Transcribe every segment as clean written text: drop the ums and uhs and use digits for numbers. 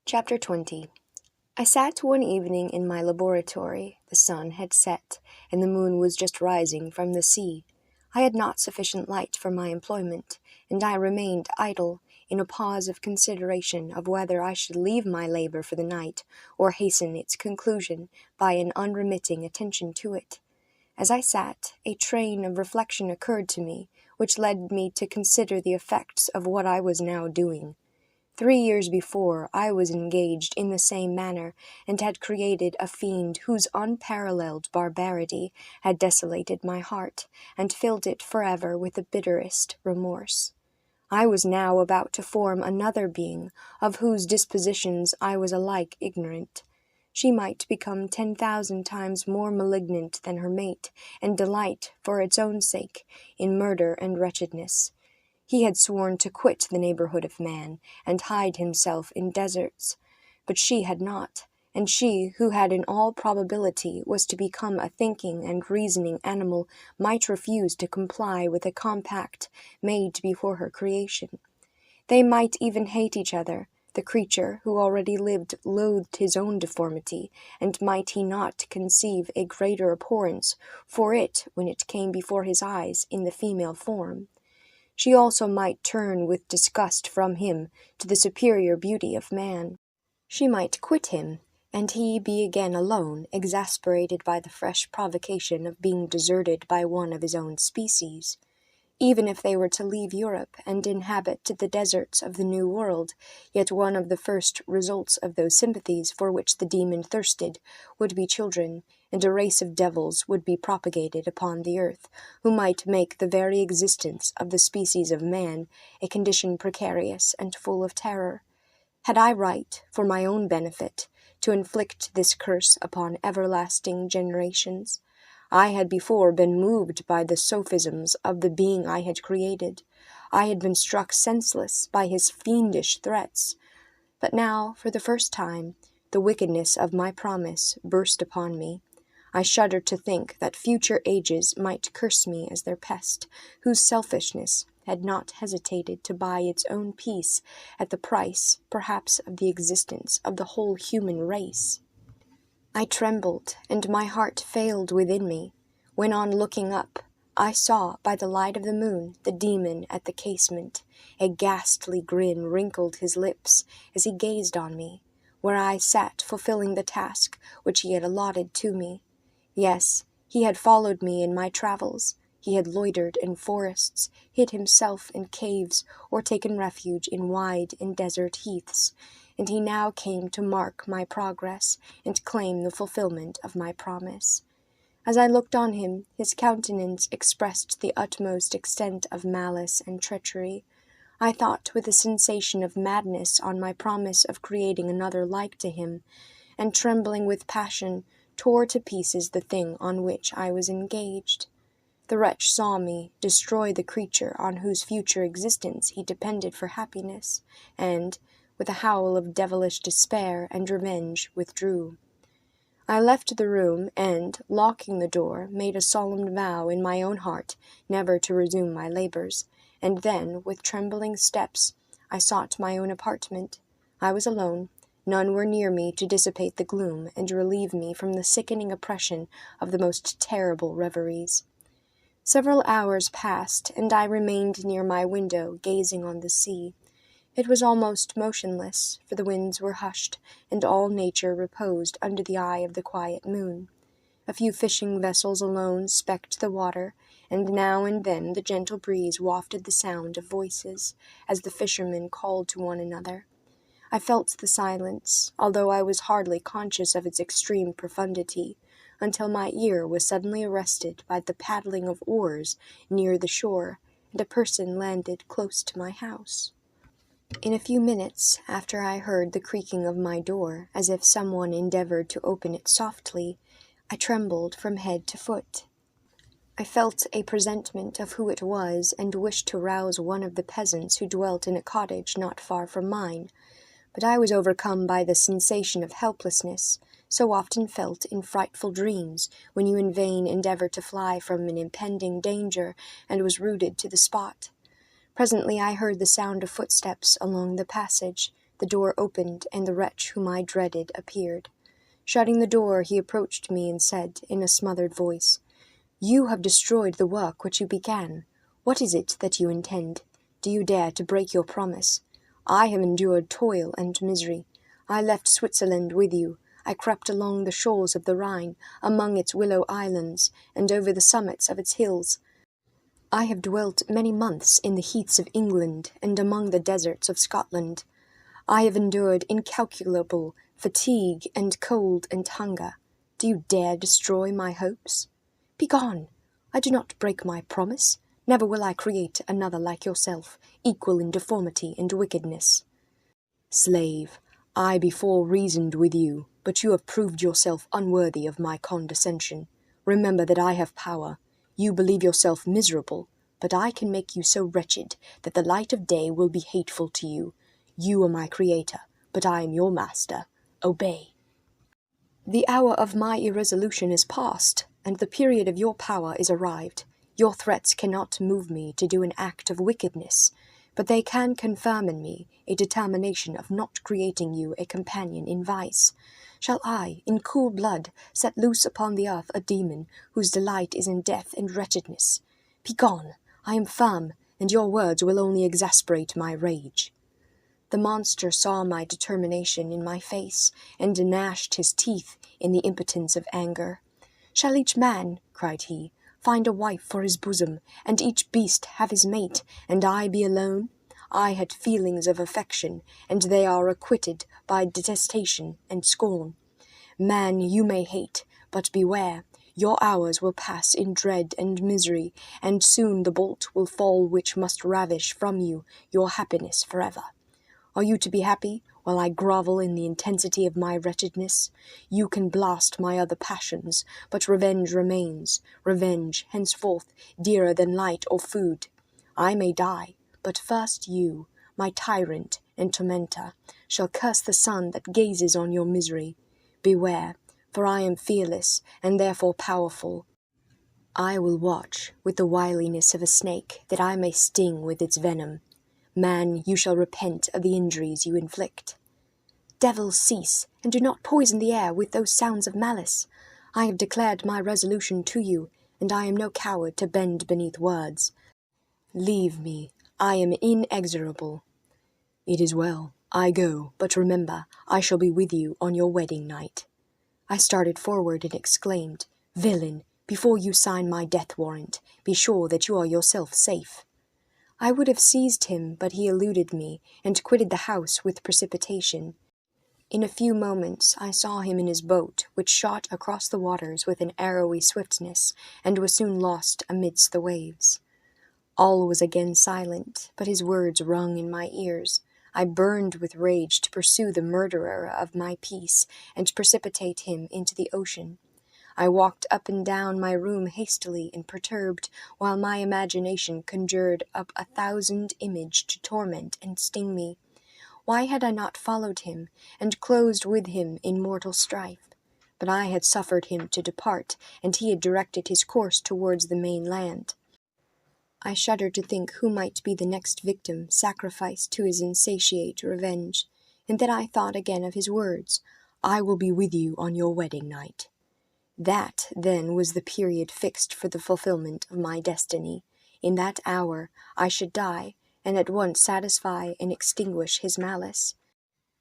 Chapter 20. I sat one evening in my laboratory. The sun had set, and the moon was just rising from the sea. I had not sufficient light for my employment, and I remained idle, in a pause of consideration of whether I should leave my labor for the night, or hasten its conclusion by an unremitting attention to it. As I sat, a train of reflection occurred to me, which led me to consider the effects of what I was now doing. 3 years before, I was engaged in the same manner, and had created a fiend whose unparalleled barbarity had desolated my heart, and filled it forever with the bitterest remorse. I was now about to form another being, of whose dispositions I was alike ignorant. She might become 10,000 times more malignant than her mate, and delight, for its own sake, in murder and wretchedness. He had sworn to quit the neighborhood of man, and hide himself in deserts. But she had not, and she, who had in all probability was to become a thinking and reasoning animal, might refuse to comply with a compact made before her creation. They might even hate each other. The creature who already lived loathed his own deformity, and might he not conceive a greater abhorrence for it when it came before his eyes in the female form? She also might turn with disgust from him to the superior beauty of man. She might quit him, and he be again alone, exasperated by the fresh provocation of being deserted by one of his own species. Even if they were to leave Europe and inhabit the deserts of the New World, yet one of the first results of those sympathies for which the demon thirsted would be children, and a race of devils would be propagated upon the earth, who might make the very existence of the species of man a condition precarious and full of terror. Had I right, for my own benefit, to inflict this curse upon everlasting generations? I had before been moved by the sophisms of the being I had created. I had been struck senseless by his fiendish threats. But now, for the first time, the wickedness of my promise burst upon me. I shuddered to think that future ages might curse me as their pest, whose selfishness had not hesitated to buy its own peace at the price, perhaps, of the existence of the whole human race. I trembled, and my heart failed within me, when on looking up, I saw by the light of the moon the demon at the casement. A ghastly grin wrinkled his lips as he gazed on me, where I sat fulfilling the task which he had allotted to me. Yes, he had followed me in my travels. He had loitered in forests, hid himself in caves, or taken refuge in wide and desert heaths, and he now came to mark my progress and claim the fulfillment of my promise. As I looked on him, his countenance expressed the utmost extent of malice and treachery. I thought with a sensation of madness on my promise of creating another like to him, and trembling with passion, tore to pieces the thing on which I was engaged. The wretch saw me destroy the creature on whose future existence he depended for happiness, and, with a howl of devilish despair and revenge, withdrew. I left the room, and, locking the door, made a solemn vow in my own heart never to resume my labors, and then, with trembling steps, I sought my own apartment. I was alone. None were near me to dissipate the gloom and relieve me from the sickening oppression of the most terrible reveries. Several hours passed, and I remained near my window, gazing on the sea. It was almost motionless, for the winds were hushed, and all nature reposed under the eye of the quiet moon. A few fishing vessels alone specked the water, and now and then the gentle breeze wafted the sound of voices, as the fishermen called to one another. I felt the silence, although I was hardly conscious of its extreme profundity, until my ear was suddenly arrested by the paddling of oars near the shore, and a person landed close to my house. In a few minutes after I heard the creaking of my door, as if someone endeavored to open it softly, I trembled from head to foot. I felt a presentiment of who it was, and wished to rouse one of the peasants who dwelt in a cottage not far from mine, but I was overcome by the sensation of helplessness, so often felt in frightful dreams, when you in vain endeavor to fly from an impending danger, and was rooted to the spot. Presently I heard the sound of footsteps along the passage. The door opened, and the wretch whom I dreaded appeared. Shutting the door, he approached me and said, in a smothered voice, "You have destroyed the work which you began. What is it that you intend? Do you dare to break your promise? I have endured toil and misery. I left Switzerland with you. I crept along the shores of the Rhine, among its willow islands, and over the summits of its hills. I have dwelt many months in the heaths of England and among the deserts of Scotland. I have endured incalculable fatigue and cold and hunger. Do you dare destroy my hopes? Begone! I do not break my promise. Never will I create another like yourself, equal in deformity and wickedness." "Slave, I before reasoned with you, but you have proved yourself unworthy of my condescension. Remember that I have power. You believe yourself miserable, but I can make you so wretched that the light of day will be hateful to you. You are my creator, but I am your master. Obey." "The hour of my irresolution is past, and the period of your power is arrived. Your threats cannot move me to do an act of wickedness, but they can confirm in me a determination of not creating you a companion in vice. Shall I, in cool blood, set loose upon the earth a demon whose delight is in death and wretchedness? Begone! I am firm, and your words will only exasperate my rage." The monster saw my determination in my face, and gnashed his teeth in the impotence of anger. "Shall each man," cried he, "find a wife for his bosom, and each beast have his mate, and I be alone? I had feelings of affection, and they are acquitted by detestation and scorn. Man you may hate, but beware, your hours will pass in dread and misery, and soon the bolt will fall which must ravish from you your happiness forever. Are you to be happy while I grovel in the intensity of my wretchedness? You can blast my other passions, but revenge remains, revenge, henceforth, dearer than light or food. I may die, but first you, my tyrant and tormentor, shall curse the sun that gazes on your misery. Beware, for I am fearless, and therefore powerful. I will watch with the wiliness of a snake, that I may sting with its venom. Man, you shall repent of the injuries you inflict. Devils, cease, and do not poison the air with those sounds of malice. I have declared my resolution to you, and I am no coward to bend beneath words. Leave me, I am inexorable." "It is well, I go, but remember, I shall be with you on your wedding night." I started forward and exclaimed, "Villain, before you sign my death warrant, be sure that you are yourself safe." I would have seized him, but he eluded me, and quitted the house with precipitation. In a few moments I saw him in his boat, which shot across the waters with an arrowy swiftness, and was soon lost amidst the waves. All was again silent, but his words rung in my ears. I burned with rage to pursue the murderer of my peace, and precipitate him into the ocean. I walked up and down my room hastily and perturbed, while my imagination conjured up 1,000 images to torment and sting me. Why had I not followed him, and closed with him in mortal strife? But I had suffered him to depart, and he had directed his course towards the main land. I shuddered to think who might be the next victim sacrificed to his insatiate revenge, and then I thought again of his words, "I will be with you on your wedding night." That, then, was the period fixed for the fulfillment of my destiny. In that hour I should die, and at once satisfy and extinguish his malice.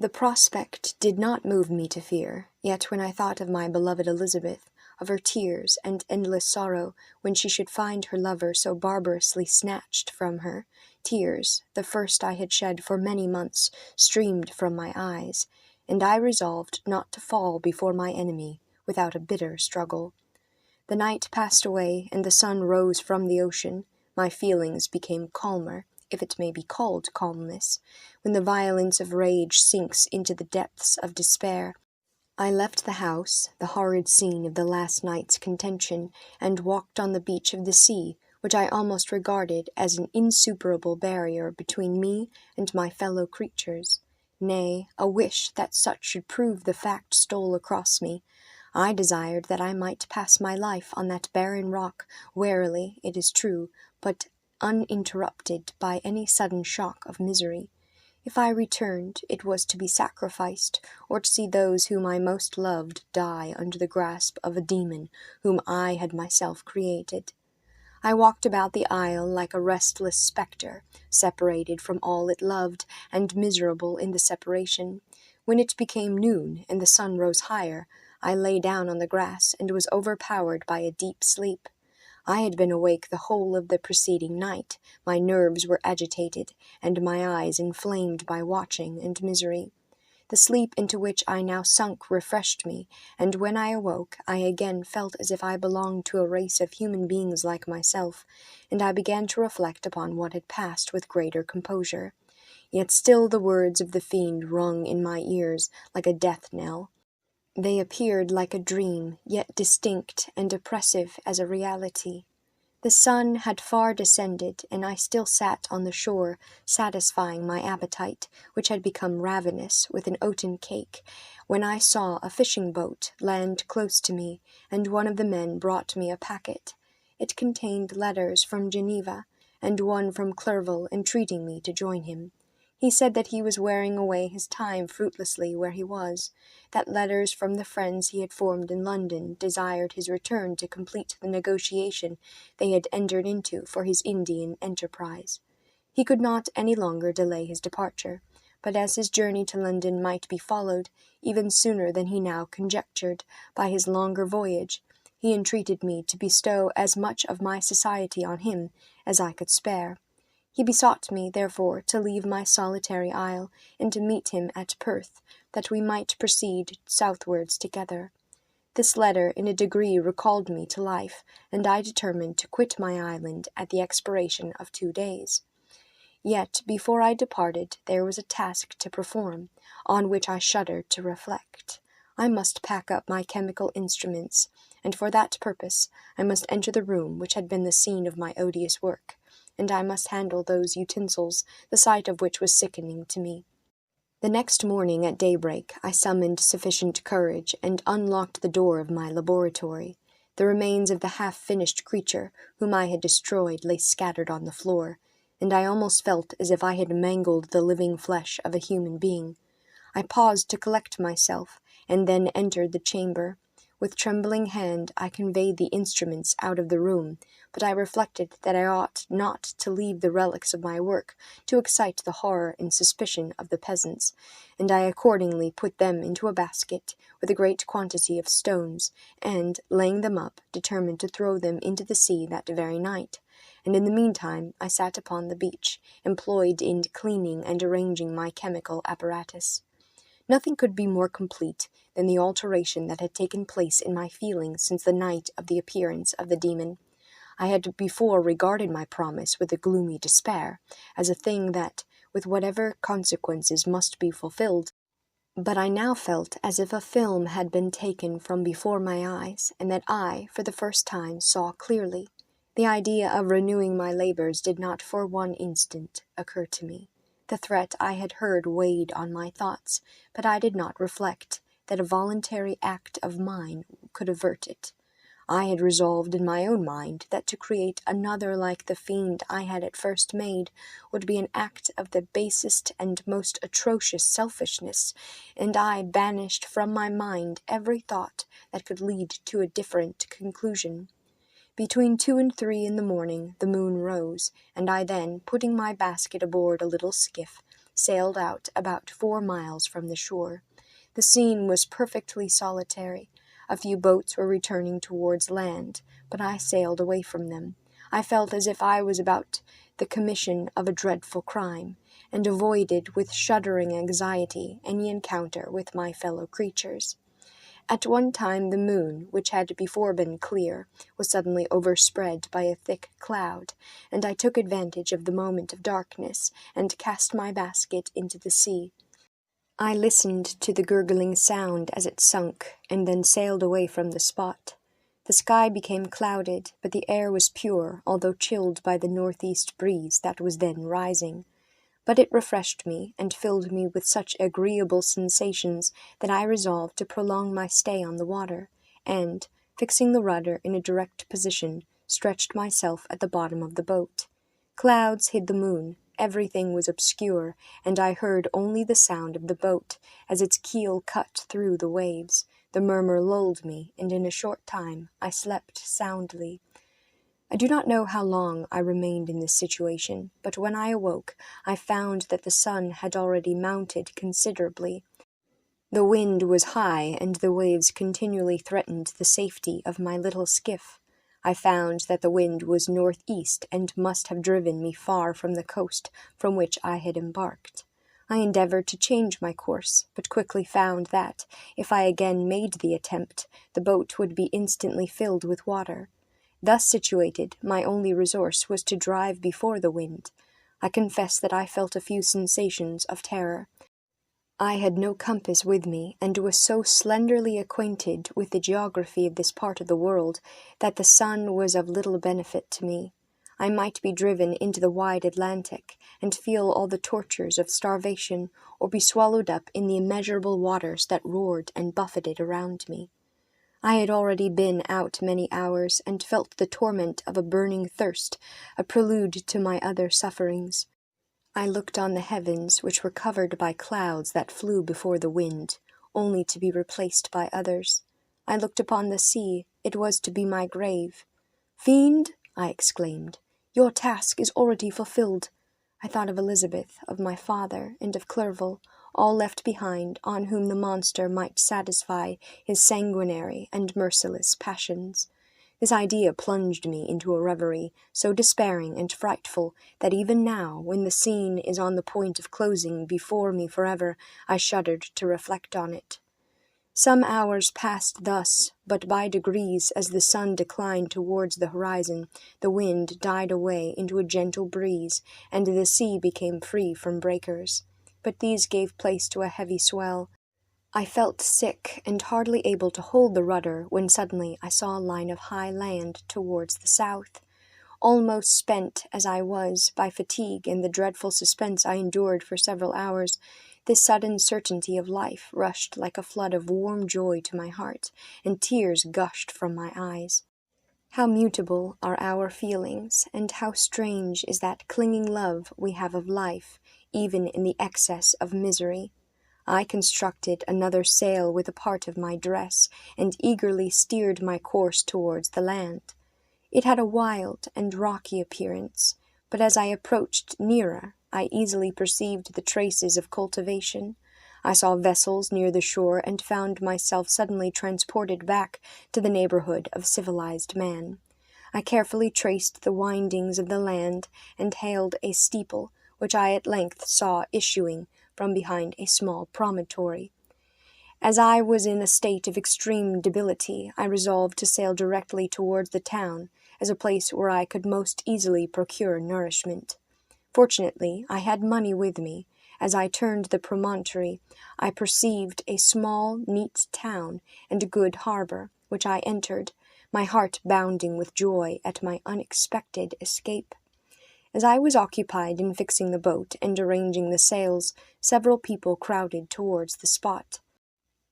The prospect did not move me to fear, yet when I thought of my beloved Elizabeth, of her tears and endless sorrow when she should find her lover so barbarously snatched from her, tears, the first I had shed for many months, streamed from my eyes, and I resolved not to fall before my enemy without a bitter struggle. The night passed away, and the sun rose from the ocean. My feelings became calmer, if it may be called calmness, when the violence of rage sinks into the depths of despair. I left the house, the horrid scene of the last night's contention, and walked on the beach of the sea, which I almost regarded as an insuperable barrier between me and my fellow creatures. Nay, a wish that such should prove the fact stole across me. I desired that I might pass my life on that barren rock, warily, it is true, but uninterrupted by any sudden shock of misery. If I returned, it was to be sacrificed, or to see those whom I most loved die under the grasp of a demon whom I had myself created. I walked about the aisle like a restless spectre, separated from all it loved, and miserable in the separation. When it became noon, and the sun rose higher, I lay down on the grass, and was overpowered by a deep sleep. I had been awake the whole of the preceding night, my nerves were agitated, and my eyes inflamed by watching and misery. The sleep into which I now sunk refreshed me, and when I awoke, I again felt as if I belonged to a race of human beings like myself, and I began to reflect upon what had passed with greater composure. Yet still the words of the fiend rung in my ears like a death knell. They appeared like a dream, yet distinct and oppressive as a reality. The sun had far descended, and I still sat on the shore, satisfying my appetite, which had become ravenous, with an oaten cake, when I saw a fishing boat land close to me, and one of the men brought me a packet. It contained letters from Geneva, and one from Clerval entreating me to join him. He said that he was wearing away his time fruitlessly where he was, that letters from the friends he had formed in London desired his return to complete the negotiation they had entered into for his Indian enterprise. He could not any longer delay his departure, but as his journey to London might be followed, even sooner than he now conjectured, by his longer voyage, he entreated me to bestow as much of my society on him as I could spare. He besought me, therefore, to leave my solitary isle, and to meet him at Perth, that we might proceed southwards together. This letter in a degree recalled me to life, and I determined to quit my island at the expiration of 2 days. Yet, before I departed, there was a task to perform, on which I shuddered to reflect. I must pack up my chemical instruments, and for that purpose I must enter the room which had been the scene of my odious work, and I must handle those utensils, the sight of which was sickening to me. The next morning at daybreak I summoned sufficient courage, and unlocked the door of my laboratory. The remains of the half-finished creature whom I had destroyed lay scattered on the floor, and I almost felt as if I had mangled the living flesh of a human being. I paused to collect myself, and then entered the chamber. With trembling hand I conveyed the instruments out of the room, but I reflected that I ought not to leave the relics of my work to excite the horror and suspicion of the peasants, and I accordingly put them into a basket with a great quantity of stones, and, laying them up, determined to throw them into the sea that very night. And in the meantime I sat upon the beach, employed in cleaning and arranging my chemical apparatus. Nothing could be more complete than the alteration that had taken place in my feelings since the night of the appearance of the demon. I had before regarded my promise with a gloomy despair, as a thing that, with whatever consequences, must be fulfilled, but I now felt as if a film had been taken from before my eyes, and that I, for the first time, saw clearly. The idea of renewing my labors did not for one instant occur to me. The threat I had heard weighed on my thoughts, but I did not reflect that a voluntary act of mine could avert it. I had resolved in my own mind that to create another like the fiend I had at first made would be an act of the basest and most atrocious selfishness, and I banished from my mind every thought that could lead to a different conclusion. Between 2 and 3 in the morning the moon rose, and I then, putting my basket aboard a little skiff, sailed out about 4 miles from the shore. The scene was perfectly solitary. A few boats were returning towards land, but I sailed away from them. I felt as if I was about the commission of a dreadful crime, and avoided with shuddering anxiety any encounter with my fellow creatures. At one time the moon, which had before been clear, was suddenly overspread by a thick cloud, and I took advantage of the moment of darkness, and cast my basket into the sea. I listened to the gurgling sound as it sunk, and then sailed away from the spot. The sky became clouded, but the air was pure, although chilled by the northeast breeze that was then rising. But it refreshed me, and filled me with such agreeable sensations that I resolved to prolong my stay on the water, and, fixing the rudder in a direct position, stretched myself at the bottom of the boat. Clouds hid the moon, everything was obscure, and I heard only the sound of the boat as its keel cut through the waves. The murmur lulled me, and in a short time I slept soundly. I do not know how long I remained in this situation, but when I awoke, I found that the sun had already mounted considerably. The wind was high, and the waves continually threatened the safety of my little skiff. I found that the wind was northeast, and must have driven me far from the coast from which I had embarked. I endeavored to change my course, but quickly found that, if I again made the attempt, the boat would be instantly filled with water. Thus situated, my only resource was to drive before the wind. I confess that I felt a few sensations of terror. I had no compass with me, and was so slenderly acquainted with the geography of this part of the world that the sun was of little benefit to me. I might be driven into the wide Atlantic, and feel all the tortures of starvation, or be swallowed up in the immeasurable waters that roared and buffeted around me. I had already been out many hours, and felt the torment of a burning thirst, a prelude to my other sufferings. I looked on the heavens, which were covered by clouds that flew before the wind, only to be replaced by others. I looked upon the sea, it was to be my grave. "Fiend," I exclaimed, "your task is already fulfilled." I thought of Elizabeth, of my father, and of Clerval, all left behind, on whom the monster might satisfy his sanguinary and merciless passions. This idea plunged me into a reverie, so despairing and frightful that even now, when the scene is on the point of closing before me forever, I shuddered to reflect on it. Some hours passed thus, but by degrees, as the sun declined towards the horizon, the wind died away into a gentle breeze, and the sea became free from breakers. But these gave place to a heavy swell. I felt sick and hardly able to hold the rudder when suddenly I saw a line of high land towards the south. Almost spent as I was by fatigue and the dreadful suspense I endured for several hours, this sudden certainty of life rushed like a flood of warm joy to my heart, and tears gushed from my eyes. How mutable are our feelings, and how strange is that clinging love we have of life, even in the excess of misery. I constructed another sail with a part of my dress, and eagerly steered my course towards the land. It had a wild and rocky appearance, but as I approached nearer, I easily perceived the traces of cultivation. I saw vessels near the shore, and found myself suddenly transported back to the neighborhood of civilized man. I carefully traced the windings of the land, and hailed a steeple, which I at length saw issuing from behind a small promontory. As I was in a state of extreme debility, I resolved to sail directly towards the town, as a place where I could most easily procure nourishment. Fortunately, I had money with me. As I turned the promontory, I perceived a small, neat town and a good harbor, which I entered, my heart bounding with joy at my unexpected escape. As I was occupied in fixing the boat and arranging the sails, several people crowded towards the spot.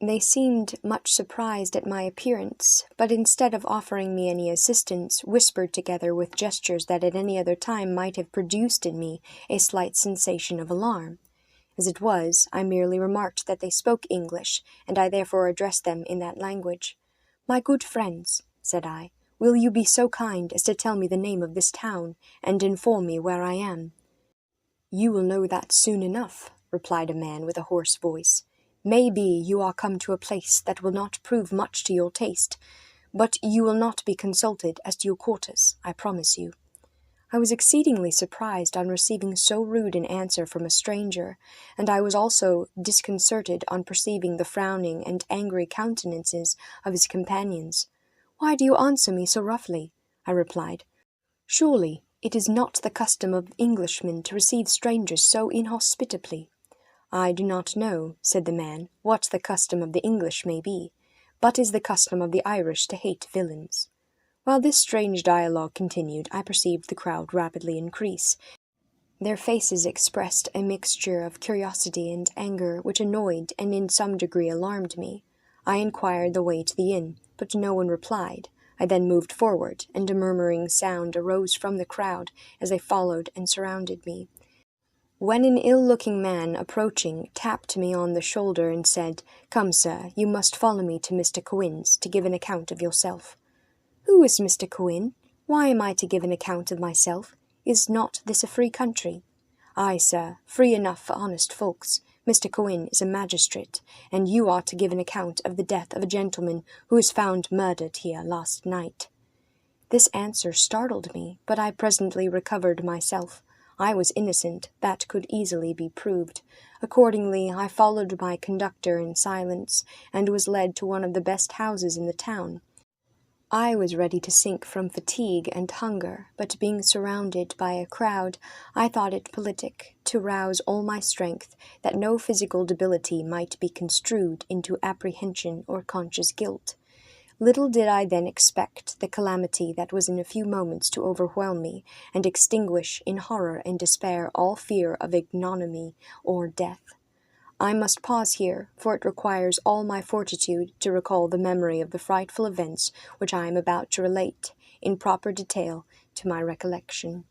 They seemed much surprised at my appearance, but instead of offering me any assistance, whispered together with gestures that at any other time might have produced in me a slight sensation of alarm. As it was, I merely remarked that they spoke English, and I therefore addressed them in that language. "My good friends," said I, "will you be so kind as to tell me the name of this town, and inform me where I am?" "You will know that soon enough," replied a man with a hoarse voice. "May be you are come to a place that will not prove much to your taste, but you will not be consulted as to your quarters, I promise you." I was exceedingly surprised on receiving so rude an answer from a stranger, and I was also disconcerted on perceiving the frowning and angry countenances of his companions. "Why do you answer me so roughly?" I replied. "Surely it is not the custom of Englishmen to receive strangers so inhospitably." "I do not know," said the man, "what the custom of the English may be, but is the custom of the Irish to hate villains." While this strange dialogue continued, I perceived the crowd rapidly increase. Their faces expressed a mixture of curiosity and anger, which annoyed and in some degree alarmed me. I inquired the way to the inn, but no one replied. I then moved forward, and a murmuring sound arose from the crowd as they followed and surrounded me. when an ill-looking man approaching tapped me on the shoulder and said, "Come, sir, you must follow me to Mr. Cohen's to give an account of yourself." "Who is Mr. Cohen? Why am I to give an account of myself? Is not this a free country?" "Ay, sir, free enough for honest folks. Mr. Cohen is a magistrate, and you are to give an account of the death of a gentleman who was found murdered here last night." This answer startled me, but I presently recovered myself. I was innocent, that could easily be proved. Accordingly, I followed my conductor in silence, and was led to one of the best houses in the town. I was ready to sink from fatigue and hunger, but being surrounded by a crowd, I thought it politic to rouse all my strength, that no physical debility might be construed into apprehension or conscious guilt. Little did I then expect the calamity that was in a few moments to overwhelm me, and extinguish in horror and despair all fear of ignominy or death. I must pause here, for it requires all my fortitude to recall the memory of the frightful events which I am about to relate, in proper detail, to my recollection.